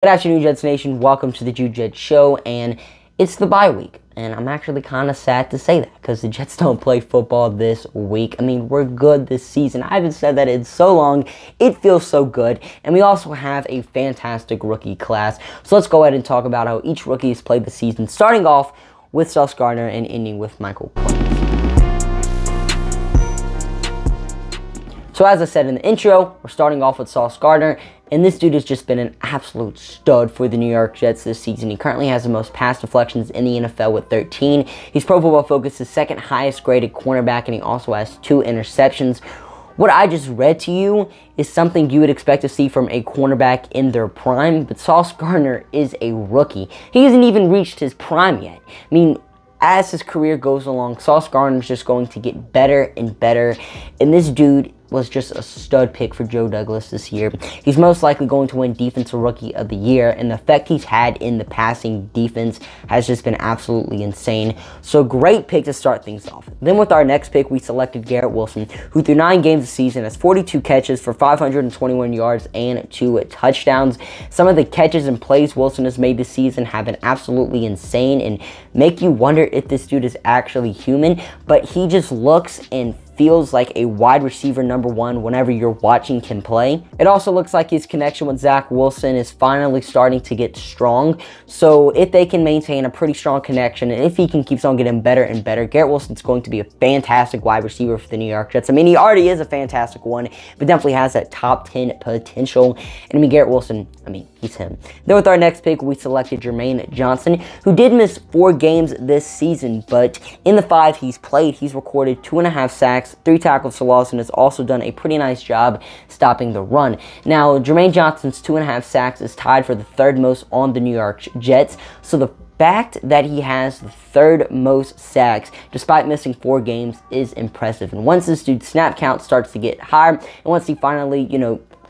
Good afternoon, Jets Nation. Welcome to the Jude Jets Show, and it's the bye week. And I'm actually kind of sad to say that because the Jets don't play football this week. I mean, we're good this season. I haven't said that in so long. It feels so good. And we also have a fantastic rookie class. So let's go ahead and talk about how each rookie has played the season, starting off with Sauce Gardner and ending with Michael Clemens. So as I said in the intro, we're starting off with Sauce Gardner, and this dude has just been an absolute stud for the New York Jets this season. He currently has the most pass deflections in the NFL with 13. He's Pro Football Focus's second highest graded cornerback, and he also has 2 interceptions. What I just read to you is something you would expect to see from a cornerback in their prime, but Sauce Gardner is a rookie. He hasn't even reached his prime yet. I mean, as his career goes along, Sauce Gardner is just going to get better and better, and this dude was just a stud pick for Joe Douglas this year. He's most likely going to win Defensive Rookie of the Year, and the effect he's had in the passing defense has just been absolutely insane. So great pick to start things off. Then with our next pick, we selected Garrett Wilson, who through 9 games this season has 42 catches for 521 yards and 2 touchdowns. Some of the catches and plays Wilson has made this season have been absolutely insane and make you wonder if this dude is actually human, but he just looks and feels like a wide receiver #1 whenever you're watching him play. It also looks like his connection with Zach Wilson is finally starting to get strong. So if they can maintain a pretty strong connection, and if he can keep on getting better and better, Garrett Wilson's going to be a fantastic wide receiver for the New York Jets. I mean, he already is a fantastic one, but definitely has that top 10 potential. And I mean, Garrett Wilson, I mean, he's him. Then with our next pick, we selected Jermaine Johnson, who did miss 4 games this season, but in the 5 he's played, he's recorded 2.5 sacks, 3 tackles for loss, and has also done a pretty nice job stopping the run. Now, Jermaine Johnson's 2.5 sacks is tied for the 3rd most on the New York Jets, so the fact that he has the 3rd most sacks despite missing 4 games is impressive. And once this dude's snap count starts to get higher, and once he finally,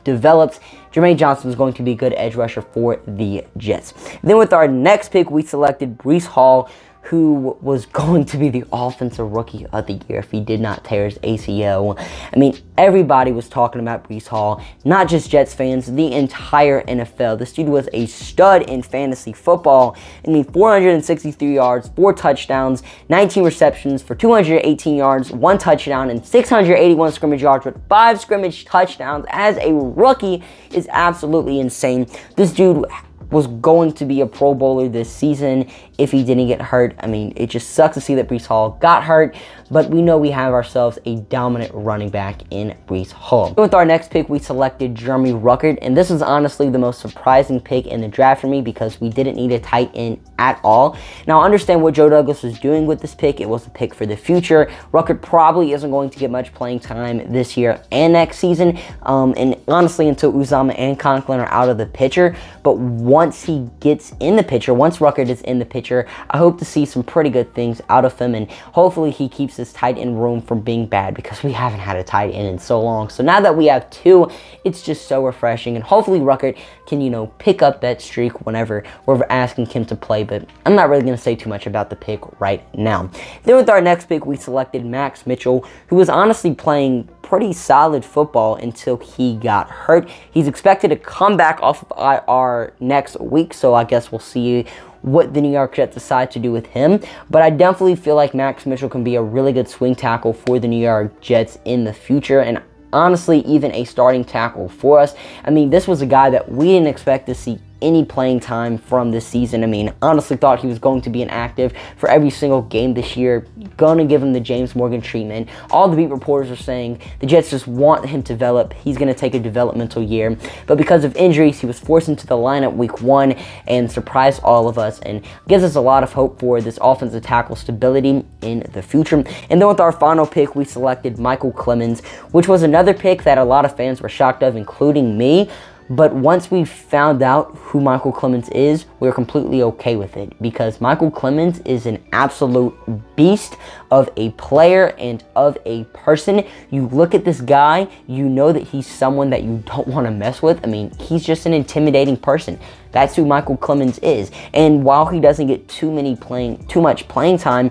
develops, Jermaine Johnson is going to be a good edge rusher for the Jets. Then with our next pick, we selected Breece Hall, who was going to be the Offensive Rookie of the Year if he did not tear his ACL. I mean, everybody was talking about Breece Hall, not just Jets fans, the entire NFL. This dude was a stud in fantasy football. I mean, 463 yards, 4 touchdowns, 19 receptions for 218 yards, 1 touchdown, and 681 scrimmage yards with 5 scrimmage touchdowns as a rookie is absolutely insane. This dude was going to be a Pro Bowler this season if he didn't get hurt. I mean, it just sucks to see that Breece Hall got hurt, but we know we have ourselves a dominant running back in Breece Hall. With our next pick, we selected Jeremy Ruckert, and this is honestly the most surprising pick in the draft for me because we didn't need a tight end at all. Now, I understand what Joe Douglas was doing with this pick. It was a pick for the future. Ruckert probably isn't going to get much playing time this year and next season, and honestly until Uzomah and Conklin are out of the picture. But once he gets in the picture, once Ruckert is in the picture, I hope to see some pretty good things out of him, and hopefully he keeps his tight end room from being bad because we haven't had a tight end in so long. So now that we have 2, it's just so refreshing, and hopefully Ruckert can, pick up that streak whenever we're asking him to play, but I'm not really going to say too much about the pick right now. Then with our next pick, we selected Max Mitchell, who was honestly playing pretty solid football until he got hurt. He's expected to come back off of IR next week, so I guess we'll see what the New York Jets decide to do with him. But I definitely feel like Max Mitchell can be a really good swing tackle for the New York Jets in the future, and honestly even a starting tackle for us. I mean, this was a guy that we didn't expect to see any playing time from this season. I mean, honestly thought he was going to be inactive for every single game this year. Gonna give him the James Morgan treatment. All the beat reporters are saying the Jets just want him to develop. He's gonna take a developmental year. But because of injuries, he was forced into the lineup week 1 and surprised all of us and gives us a lot of hope for this offensive tackle stability in the future. And then with our final pick, we selected Michael Clemens, which was another pick that a lot of fans were shocked of, including me. But once we found out who Michael Clemens is, we were completely okay with it because Michael Clemens is an absolute beast of a player and of a person. You look at this guy, you know that he's someone that you don't want to mess with. I mean, he's just an intimidating person. That's who Michael Clemens is. And while he doesn't get too much playing time,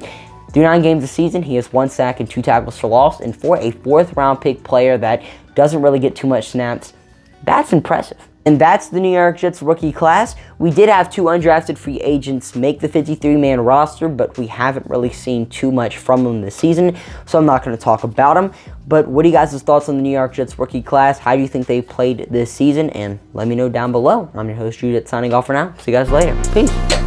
through 9 games this season, he has 1 sack and 2 tackles for loss. And for a 4th round pick player that doesn't really get too much snaps, that's impressive. And that's the New York Jets rookie class. We did have 2 undrafted free agents make the 53-man roster, but we haven't really seen too much from them this season, so I'm not going to talk about them. But what are you guys' thoughts on the New York Jets rookie class? How do you think they played this season? And let me know down below. I'm your host, Drew, signing off for now. See you guys later. Peace.